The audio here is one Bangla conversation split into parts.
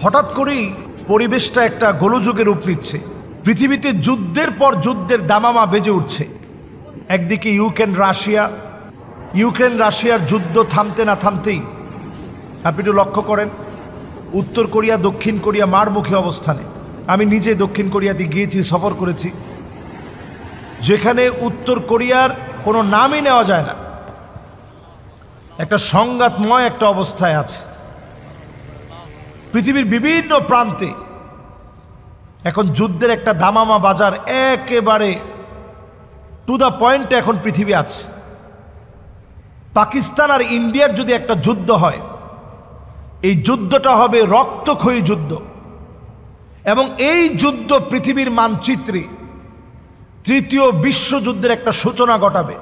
হঠাৎ করেই পরিবেশটা একটা গোলযোগে রূপ নিচ্ছে। পৃথিবীতে যুদ্ধের পর যুদ্ধের দামামা বেজে উঠছে। একদিকে ইউক্রেন রাশিয়ার যুদ্ধ থামতে না থামতেই আপনি একটু লক্ষ্য করেন, উত্তর কোরিয়া দক্ষিণ কোরিয়া মারমুখী অবস্থানে। আমি নিজে দক্ষিণ কোরিয়াতে গিয়েছি, সফর করেছি, যেখানে উত্তর কোরিয়ার কোনো নামই নেওয়া যায় না, একটা সংঘাতময় একটা অবস্থায় আছে। পৃথিবীর বিভিন্ন প্রান্তে এখন যুদ্ধের একটা দামামা বাজার, একেবারে টু দ্য পয়েন্টে এখন পৃথিবী আছে। পাকিস্তান আর ইন্ডিয়ার যদি একটা যুদ্ধ হয়, এই যুদ্ধটা হবে রক্তক্ষয়ী যুদ্ধ, এবং এই যুদ্ধ পৃথিবীর মানচিত্রে তৃতীয় বিশ্বযুদ্ধের একটা সূচনা ঘটাবে।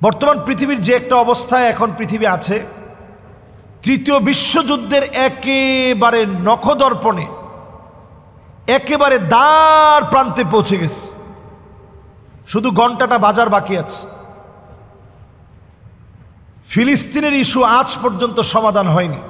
বর্তমান পৃথিবীর যে একটা অবস্থায় এখন পৃথিবী আছে, তৃতীয় বিশ্বযুদ্ধের একেবারে নখদর্পণে, একেবারে দ্বার প্রান্তে পৌঁছে গেছে। শুধু ঘন্টাটা বাজার বাকি আছে। ফিলিস্তিনের ইস্যু আজ পর্যন্ত সমাধান হয়নি।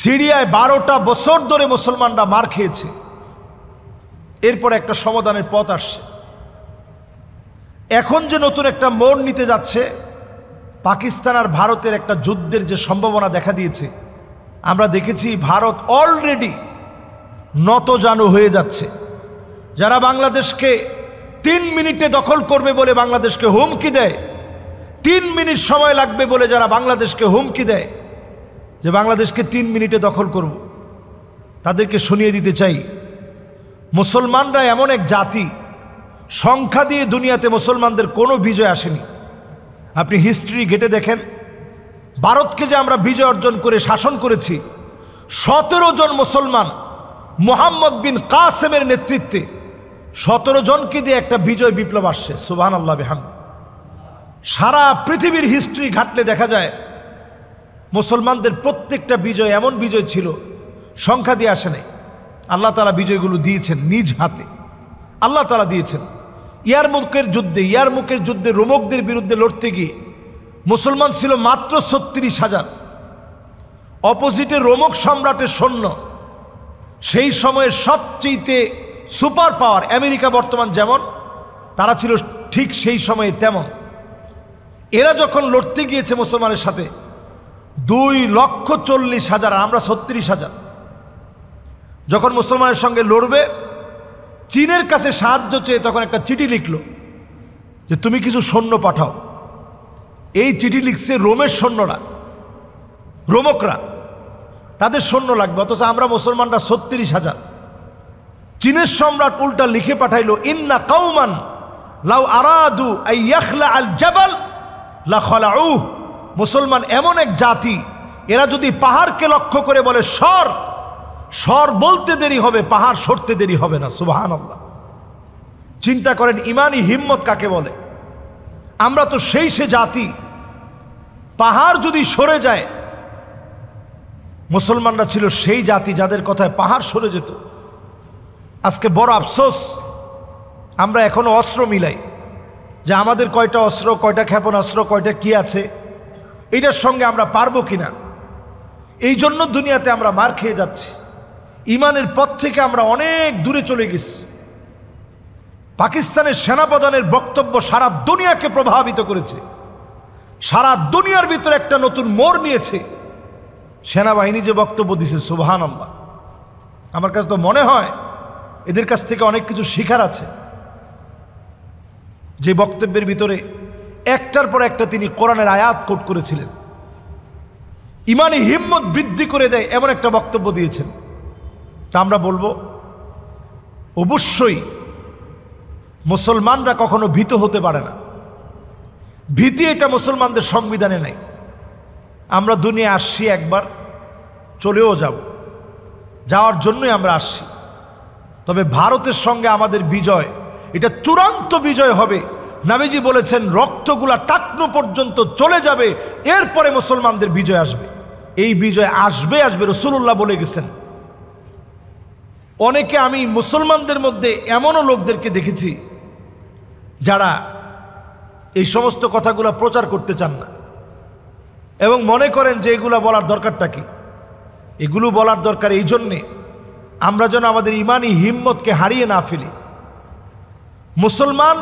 সিরিয়ায় 12টা বছর ধরে মুসলমানরা মার খেয়েছে, এরপর একটা সমাধানের পথ আসছে। এখন যে নতুন একটা মোড় নিতে যাচ্ছে, পাকিস্তান আর ভারতের একটা যুদ্ধের যে সম্ভাবনা দেখা দিয়েছে, আমরা দেখেছি ভারত অলরেডি নতজানু হয়ে যাচ্ছে। যারা বাংলাদেশকে 3 মিনিটে দখল করবে বলে বাংলাদেশকে হুমকি দেয়, 3 মিনিট সময় লাগবে বলে যারা বাংলাদেশকে হুমকি দেয় যে বাংলাদেশকে 3 মিনিটে দখল করব, তাদেরকে শুনিয়ে দিতে চাই, মুসলমানরা এমন এক জাতি, সংখ্যা দিয়ে দুনিয়াতে মুসলমানদের কোনো বিজয় আসেনি। আপনি হিস্ট্রি ঘেটে দেখেন, ভারতকে যে আমরা বিজয় অর্জন করে শাসন করেছি, 17 জন মুসলমান মুহাম্মদ বিন কাসেমের নেতৃত্বে 17 জনকে দিয়ে একটা বিজয় বিপ্লব আসছে। সুবহানাল্লাহ বিহামদিহি। সারা পৃথিবীর হিস্ট্রি ঘাটলে দেখা যায় মুসলমানদের প্রত্যেকটা বিজয় এমন বিজয় ছিল, সংখ্যা দিয়ে আসে নাই। আল্লাহ তাআলা বিজয়গুলো দিয়েছেন নিজ হাতে, আল্লাহ তাআলা দিয়েছেন। ইয়ারমুকের যুদ্ধে রোমকদের বিরুদ্ধে লড়তে গিয়ে মুসলমান ছিল মাত্র 36,000। অপোজিটে রোমক সম্রাটের সৈন্য, সেই সময়ের সবচেয়ে সুপার পাওয়ার আমেরিকা বর্তমান যেমন, তারা ছিল ঠিক সেই সময়ে তেমন। এরা যখন লড়তে গিয়েছে মুসলমানের সাথে, 2,40,000, আমরা 36,000। যখন মুসলমানের সঙ্গে লড়বে, চীনের কাছে সাহায্য চেয়ে তখন একটা চিঠি লিখলো যে তুমি কিছু সৈন্য পাঠাও। এই চিঠি লিখছে রোমের সৈন্যরা, রোমকরা, তাদের সৈন্য লাগবে, অথচ আমরা মুসলমানরা 36,000। চীনের সম্রাট উল্টা লিখে পাঠাইলো, ইন্না কাউমান লাউ আরাদু আই ইয়াখলা আল জাবাল লা খালাউ। মুসলমান এমন এক জাতি, এরা যদি পাহাড়কে লক্ষ্য করে বলে সর, সর বলতে দেরি হবে, পাহাড় সরতে দেরি হবে না। সুবহানাল্লাহ। চিন্তা করেন ইমানি হিম্মত কাকে বলে। আমরা তো সেই সে জাতি, পাহাড় যদি সরে যায়, মুসলমানরা ছিল সেই জাতি যাদের কথায় পাহাড় সরে যেত। আজকে বড় আফসোস, আমরা এখনো অস্ত্র মিলাই যে আমাদের কয়টা অস্ত্র, কয়টা ক্ষেপণাস্ত্র, কয়টা কি আছে, এইটার সঙ্গে আমরা পারবো কিনা। এই জন্য দুনিয়াতে আমরা মার খেয়ে যাচ্ছি। ইমানের পথ থেকে আমরা অনেক দূরে চলে গেছি। পাকিস্তানের সেনাপ্রধানের বক্তব্য সারা দুনিয়াকে প্রভাবিত করেছে, সারা দুনিয়ার ভিতরে একটা নতুন মোড় নিয়েছে। সেনাবাহিনী যে বক্তব্য দিছে, সুবহানাল্লাহ, আমার কাছে তো মনে হয় এদের কাছ থেকে অনেক কিছু শিখার আছে। যে বক্তব্যের ভিতরে একটার পর একটা তিনি কোরআনের আয়াত কোট করেছিলেন, ইমানি হিম্মত বৃদ্ধি করে দেয় এমন একটা বক্তব্য দিয়েছেন। তা আমরা বলবো, অবশ্যই মুসলমানরা কখনো ভীত হতে পারে না। ভীতি এটা মুসলমানদের সংবিধানে নেই। আমরা দুনিয়া আসছি একবার, চলেও যাব, যাওয়ার জন্যই আমরা আসছি। তবে ভারতের সঙ্গে আমাদের বিজয়, এটা চূড়ান্ত বিজয় হবে। নবীজি বলেছেন রক্তগুলা টাকনু পর্যন্ত চলে যাবে, এরপরে মুসলমানদের বিজয় আসবে। এই বিজয় আসবে, রাসূলুল্লাহ বলে গেছেন। অনেকে, আমি মুসলমানদের মধ্যে এমনও লোকদেরকে দেখেছি যারা এই সমস্ত কথাগুলো প্রচার করতে চান না এবং মনে করেন যে এগুলা বলার দরকারটা কি। এগুলো বলার দরকার এই জন্যে আমরা যেন আমাদের ইমানি হিম্মতকে হারিয়ে না ফেলি। মুসলমান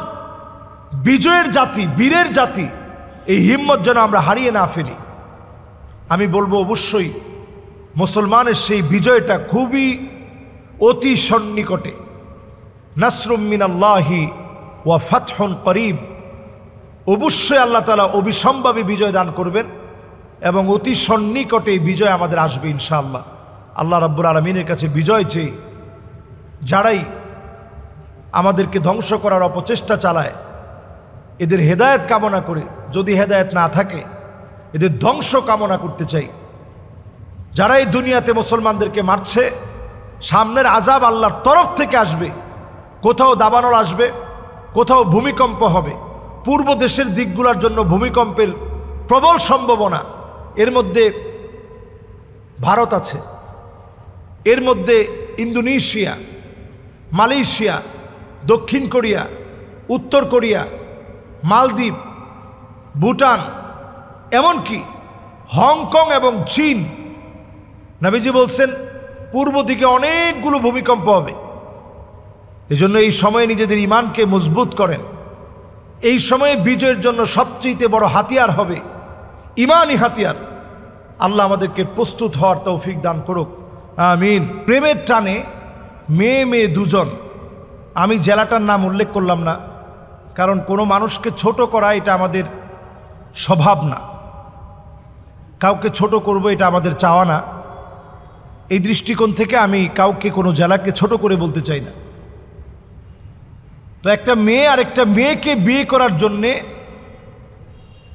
বিজয়ের জাতি, বীরের জাতি, এই হিম্মত যেন আমরা হারিয়ে না ফেলি। আমি বলবো অবশ্যই মুসলমানের সেই বিজয়টা খুবই অতি সন্নিকটে। নাসরুম মিনাল্লাহি ওয়া ফাতহুন করিব, অবশ্যই আল্লাহ তাআলা অবিসম্ভাবী বিজয় দান করবেন এবং অতি সন্নিকটে এই বিজয় আমাদের আসবে ইনশাআল্লাহ। আল্লাহ রাব্বুল আলামিনের কাছে বিজয় চেয়ে যারাই আমাদেরকে ধ্বংস করার অপচেষ্টা চালায়, এদের হেদায়েত কামনা করে, যদি হেদায়েত না থাকে এদের ধ্বংস কামনা করতে চাই। যারা এই দুনিয়াতে মুসলমানদেরকে মারছে, সামনের আযাব আল্লাহর তরফ থেকে আসবে। কোথাও দাবানল আসবে, কোথাও ভূমিকম্প হবে। পূর্ব দেশের দিকগুলোর জন্য ভূমিকম্পের প্রবল সম্ভাবনা। এর মধ্যে ভারত আছে, এর মধ্যে ইন্দোনেশিয়া, মালয়েশিয়া, দক্ষিণ কোরিয়া, উত্তর কোরিয়া, মালদ্বীপ, ভুটান, এমনকি হংকং এবং চীন। নবীজি বলছেন পূর্ব দিকে অনেকগুলো ভূমিকম্প হবে। এজন্য এই সময়ে নিজেদের ঈমানকে মজবুত করেন। এই সময়ে বিজয়ের জন্য সবচেয়ে বড় হাতিয়ার হবে ঈমানি হাতিয়ার। আল্লাহ আমাদেরকে প্রস্তুত হওয়ার তৌফিক দান করুক, আমিন। প্রেমের টানে মেয়ে দুজন, আমি জেলাটার নাম উল্লেখ করলাম না, কারণ কোনো মানুষকে ছোট করা এটা আমাদের স্বভাব না। কাউকে ছোট করব এটা আমাদের চাওয়া না। এই দৃষ্টিকোণ থেকে আমি কাউকে, কোনো জেলাকে ছোট করে বলতে চাই না। তো একটা মেয়ে আর একটা মেয়েকে বিয়ে করার জন্যে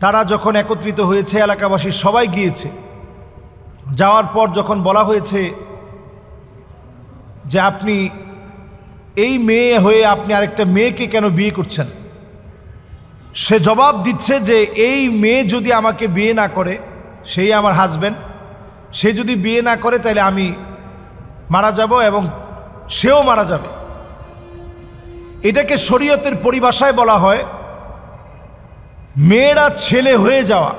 তারা যখন একত্রিত হয়েছে, এলাকাবাসী সবাই গিয়েছে। যাওয়ার পর যখন বলা হয়েছে যে আপনি এই মেয়ে হয়ে আপনি আরেকটা মেয়েকে কেন বিয়ে করছেন, সে জবাব দিচ্ছে যে এই মেয়ে যদি আমাকে বিয়ে না করে, সেই আমার হাজব্যান্ড, সে যদি বিয়ে না করে তাহলে আমি মারা যাব এবং সেও মারা যাবে। এটাকে শরীয়তের পরিভাষায় বলা হয় মেয়েরা ছেলে হয়ে যাওয়া,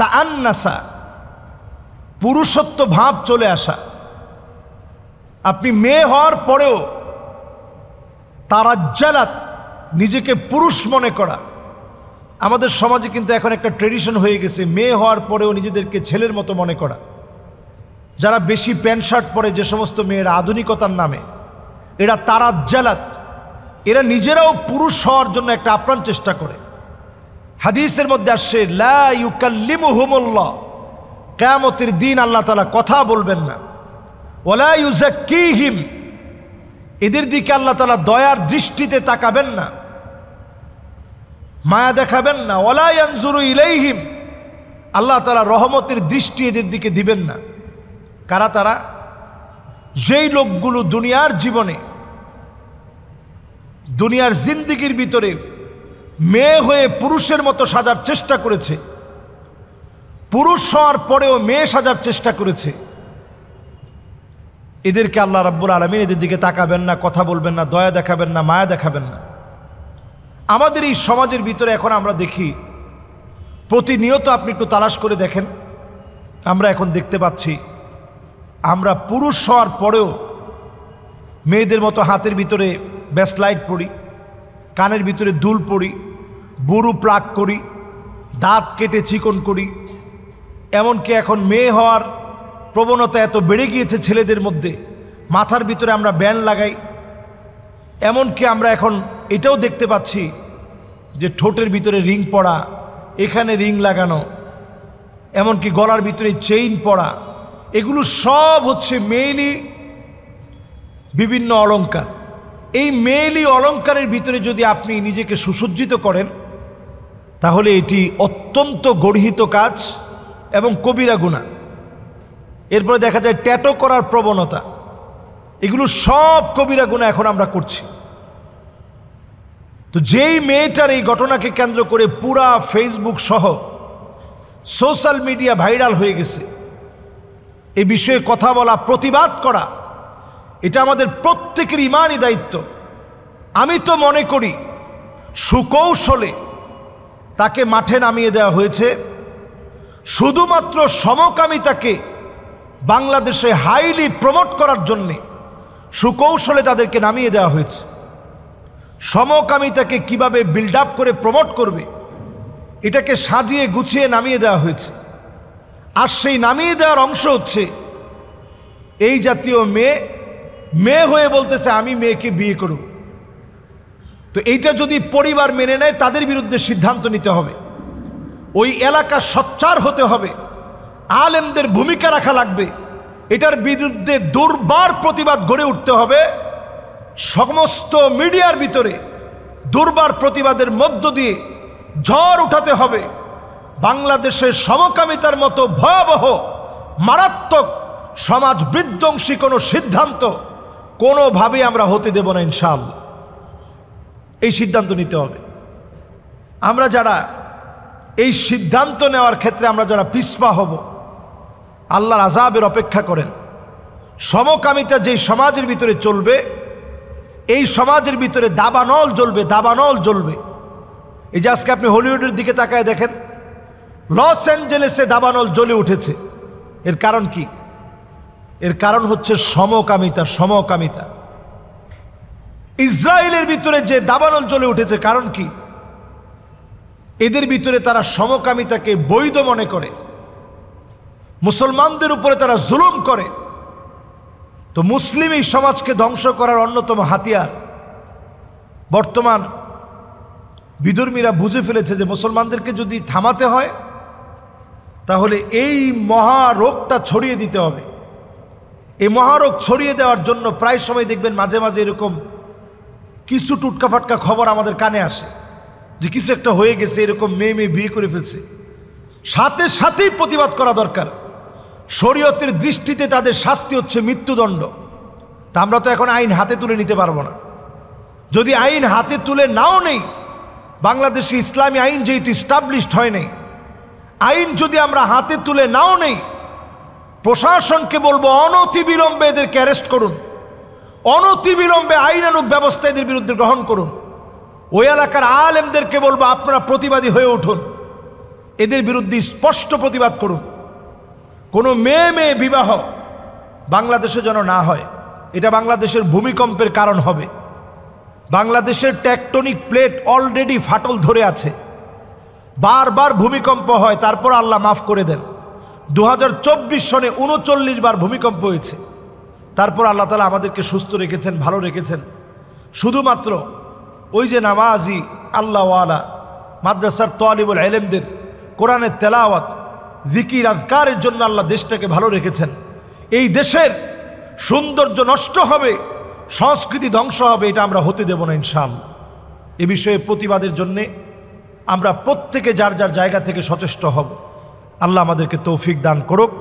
তাআন্নাসা, পুরুষত্ব ভাব চলে আসা। আপনি মেয়ে হওয়ার পরেও তারাজ্জালাত, নিজেকে পুরুষ মনে করা। আমাদের সমাজে কিন্তু এখন একটা ট্রেডিশন হয়ে গেছে মেয়ে হওয়ার পরেও নিজেদেরকে ছেলের মতো মনে করা। যারা বেশি প্যান্ট শার্ট পরে, যে সমস্ত মেয়েরা আধুনিকতার নামে, এরা তারাজ্জালাত, এরা নিজেরাও পুরুষ হওয়ার জন্য একটা আপ্রাণ চেষ্টা করে। হাদিসের মধ্যে আসছে লা ইউকাল্লিমুহুমুল্লাহ, কিয়ামতের দিন আল্লাহ তাআলা কথা বলবেন না। ওয়ালা ইউযাক্কিহিম, এদের দিকে আল্লাহ তাআলা দয়ার দৃষ্টিতে তাকাবেন না, মায়া দেখাবেন না। ওয়ালা ইয়ানজুরু ইলাইহিম, আল্লাহ তাআলা রহমতের দৃষ্টি এদের দিকে দিবেন না। কারা তারা? যেই লোকগুলো দুনিয়ার জীবনে, দুনিয়ার জিন্দেগির ভিতরে মেয়ে হয়ে পুরুষের মতো সাজার চেষ্টা করেছে, পুরুষ হওয়ার পরেও মেয়ে সাজার চেষ্টা করেছে, এদেরকে আল্লাহ রাব্বুল আলামিন এদের দিকে তাকাবেন না, কথা বলবেন না, দয়া দেখাবেন না, মায়া দেখাবেন না। আমাদের এই সমাজের ভিতরে এখন আমরা দেখি, প্রতিনিয়ত আপনি একটু তালাশ করে দেখেন, আমরা এখন দেখতে পাচ্ছি আমরা পুরুষ হওয়ার পরেও মেয়েদের মতো হাতের ভিতরে ব্যাসলাইট পরি, কানের ভিতরে দুল পরি, বুরু প্লাক করি, দাঁত কেটে চিকন করি। এমনকি এখন মেয়ে হওয়ার প্রবণতা এত বেড়ে গিয়েছে ছেলেদের মধ্যে, মাথার ভিতরে আমরা ব্যান্ড লাগাই। এমনকি আমরা এখন এটাও দেখতে পাচ্ছি যে ঠোঁটের ভিতরে রিং পরা, এখানে রিং লাগানো, এমনকি গলার ভিতরে চেইন পরা, এগুলো সব হচ্ছে মেয়েলি বিভিন্ন অলংকার। এই মেয়েলি অলংকারের ভিতরে যদি আপনি নিজেকে সুসজ্জিত করেন, তাহলে এটি অত্যন্ত গর্হিত কাজ এবং কবিরা গুনাহ। এরপরে দেখা যায় ট্যাটু করার প্রবণতা, এগুলো সব কবিরা গুনাহ এখন আমরা করছি। তো যেই মেয়েটার এই ঘটনাকে কেন্দ্র করে পুরা ফেসবুক সহ সোশ্যাল মিডিয়া ভাইরাল হয়ে গেছে, এই বিষয়ে কথা বলা, প্রতিবাদ করা, এটা আমাদের প্রত্যেকের ঈমানি দায়িত্ব। আমি তো মনে করি সুকৌশলে তাকে মাঠে নামিয়ে দেওয়া হয়েছে শুধুমাত্র সমকামিতাকে বাংলাদেশে হাইলি প্রমোট করার জন্যে সুকৌশলে তাদেরকে নামিয়ে দেওয়া হয়েছে। সমকামিতাকে কিভাবে বিল্ড আপ করে প্রমোট করবে এটাকে সাজিয়ে গুছিয়ে নামিয়ে দেওয়া হয়েছে। আর সেই নামিয়ে দেওয়ার অংশ হচ্ছে এই জাতীয় মেয়ে হয়ে বলতেছে আমি মেয়েকে বিয়ে করব। তো এইটা যদি পরিবার মেনে নেয় তাদের বিরুদ্ধে সিদ্ধান্ত নিতে হবে, ওই এলাকা সোচ্চার হতে হবে, আলেমদের ভূমিকা রাখা লাগবে, এটার বিরুদ্ধে দুর্বার প্রতিবাদ গড়ে উঠতে হবে। সমস্ত মিডিয়ার ভিতরে দুর্বার প্রতিবাদের মধ্য দিয়ে ঝড় উঠাতে হবে। বাংলাদেশের সমকামিতার মতো ভয়াবহ মারাত্মক সমাজ বিধ্বংসী কোনো সিদ্ধান্ত কোনোভাবেই আমরা হতে দেব না ইনশাআল্লাহ। এই সিদ্ধান্ত নিতে হবে। আমরা যারা এই সিদ্ধান্ত নেওয়ার ক্ষেত্রে আমরা যারা পিছপা হব, আল্লাহর আযাবের অপেক্ষা করেন। সমকামিতা যেই সমাজের ভিতরে চলবে, এই সমাজের ভিতরে দাবানল জ্বলবে, দাবানল জ্বলবে। এই যে আজকে আপনি হলিউডের দিকে তাকায় দেখেন, লস অ্যাঞ্জেলেসে দাবানল জ্বলে উঠেছে। এর কারণ কি? এর কারণ হচ্ছে সমকামিতা। সমকামিতা। ইসরায়েলের ভিতরে যে দাবানল জ্বলে উঠেছে, কারণ কি? এদের ভিতরে তারা সমকামিতাকে বৈধ মনে করে, মুসলমানদের উপরে তারা জুলুম করে। তো মুসলিম এই সমাজকে ধ্বংস করার অন্যতম হাতিয়ার। বর্তমান বিধর্মীরা বুঝে ফেলেছে যে মুসলমানদেরকে যদি থামাতে হয় তাহলে এই মহারোগটা ছড়িয়ে দিতে হবে। এই মহারোগ ছড়িয়ে দেওয়ার জন্য প্রায় সময় দেখবেন মাঝে মাঝে এরকম কিছু টুটকা ফাটকা খবর আমাদের কানে আসে যে কিছু একটা হয়ে গেছে, এরকম মেয়ে বিয়ে করে ফেলছে। সাথে সাথেই প্রতিবাদ করা দরকার। শরীয়তের দৃষ্টিতে তাদের শাস্তি হচ্ছে মৃত্যুদণ্ড। তা আমরা তো এখন আইন হাতে তুলে নিতে পারবো না। যদি আইন হাতে তুলে নাও নেই, বাংলাদেশে ইসলামী আইন যেহেতু স্টাবলিশড হয় নাই, আইন যদি আমরা হাতে তুলে নাও নেই, প্রশাসনকে বলবো অনতিবিলম্বে এদেরকে অ্যারেস্ট করুন, অনতিবিলম্বে আইনানুগ ব্যবস্থা এদের বিরুদ্ধে গ্রহণ করুন। ওই এলাকার আলেমদেরকে বলবো আপনারা প্রতিবাদী হয়ে উঠুন, এদের বিরুদ্ধে স্পষ্ট প্রতিবাদ করুন। কোনো মেয়ে বিবাহ বাংলাদেশে যেন না হয়। এটা বাংলাদেশের ভূমিকম্পের কারণ হবে। বাংলাদেশের টেকটনিক প্লেট অলরেডি ফাটল ধরে আছে, বারবার ভূমিকম্প হয়, তারপর আল্লাহ মাফ করে দেন। 2024 সনে 39 বার ভূমিকম্প হয়েছে, তারপর আল্লাহ তাআলা আমাদেরকে সুস্থ রেখেছেন, ভালো রেখেছেন। শুধুমাত্র ওই যে নামাজি আল্লাহওয়ালা মাদ্রাসার তালিবুল ইলমদের কোরআনের তেলাওয়াত, জিকির, আজকারের জন্য আল্লাহ দেশটাকে ভালো রেখেছেন। এই দেশের সৌন্দর্য নষ্ট হবে, সংস্কৃতি ধ্বংস হবে, এটা আমরা হতে দেব না ইনশাআল্লাহ। এ বিষয়ে প্রতিবাদের জন্যে আমরা প্রত্যেকে যার যার জায়গা থেকে সচেষ্ট হব। আল্লাহ আমাদেরকে তৌফিক দান করুক।